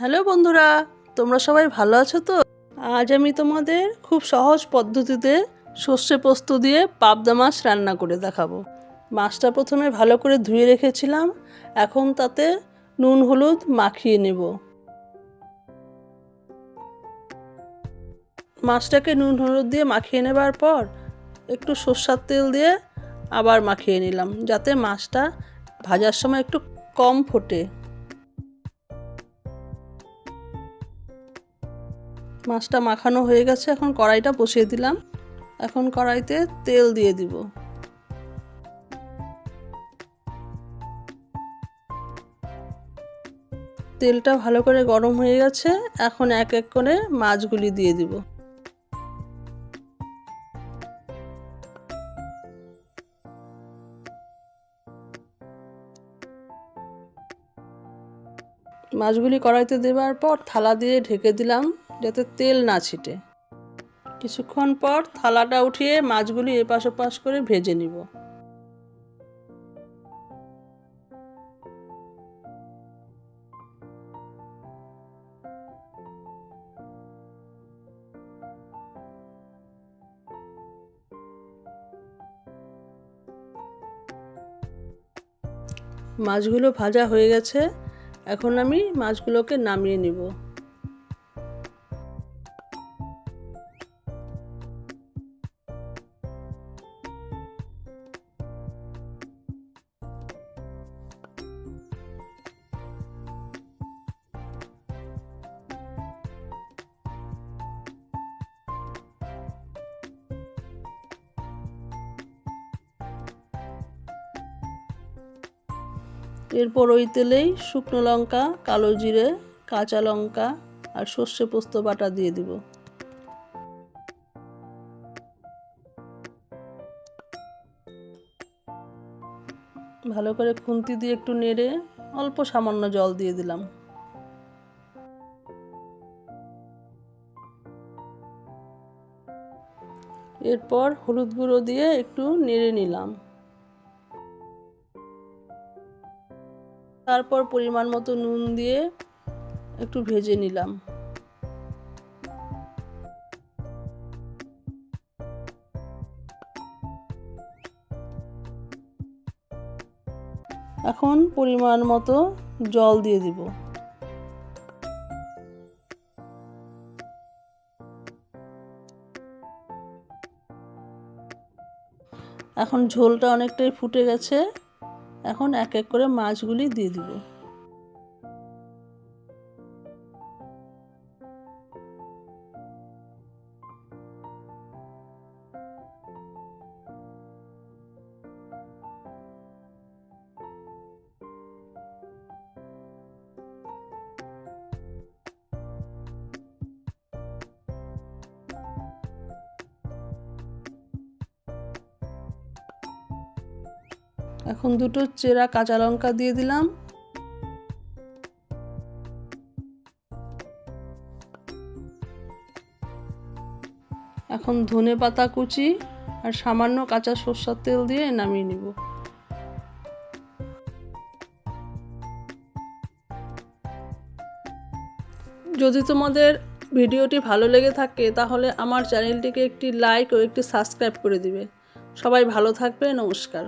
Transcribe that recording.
Hello বন্ধুরা, তোমরা সবাই ভালো আছো তো? আজ আমি তোমাদের খুব সহজ পদ্ধতিতে সর্ষে পোস্ত দিয়ে পাবদা মাছ রান্না করে দেখাবো। মাছটা প্রথমে ভালো করে ধুয়ে রেখেছিলাম, এখন তাতে নুন হলুদ মাখিয়ে নেব। মাছটাকে নুন হলুদ দিয়ে মাখিয়ে নেবার পর একটু সর্ষের তেল দিয়ে আবার মাখিয়ে নিলাম, যাতে মাছটা ভাজার সময় একটু কম ফোটে। মাছটা মাখানো হয়ে গেছে, এখন কড়াইটা বসিয়ে দিলাম। এখন কড়াইতে তেল দিয়ে দিব। তেলটা ভালো করে গরম হয়ে গেছে, এখন এক এক করে মাছগুলি দিয়ে দিব। মাছগুলি কড়াইতে দেওয়ার পর থালা দিয়ে ঢেকে দিলাম, যাতে তেল না ছিটে। কিছুক্ষণ পর থালাটা উঠিয়ে মাছগুলি এপাশ ওপাশ করে ভেজে নিব। মাছগুলো ভাজা হয়ে গেছে, এখন আমি মাছগুলোকে নামিয়ে নিব। এরপর ওই তেলেই শুকনো লঙ্কা, কালো জিরে, কাঁচা লঙ্কা আর সর্ষে পোস্ত বাটা দিয়ে দিব। ভালো করে খুন্তি দিয়ে একটু নেড়ে অল্প সামান্য জল দিয়ে দিলাম। এরপর হলুদ গুঁড়ো দিয়ে একটু নেড়ে নিলাম। তারপর পরিমাণ মতো নুন দিয়ে একটু ভেজে নিলাম। এখন পরিমাণ মতো জল দিয়ে দিব। এখন ঝোলটা অনেকটাই ফুটে গেছে, এখন এক এক করে মাছগুলি দিয়ে দিব। এখন দুটো চেরা কাঁচা লঙ্কা দিয়ে দিলাম। এখন ধনে পাতা কুচি আর সামান্য কাঁচা সরষের তেল দিয়ে নামিয়ে নিব। যদি তোমাদের ভিডিওটি ভালো লেগে থাকে তাহলে আমার চ্যানেলটিকে একটি লাইক ও একটি সাবস্ক্রাইব করে দিবে। সবাই ভালো থাকবে। নমস্কার।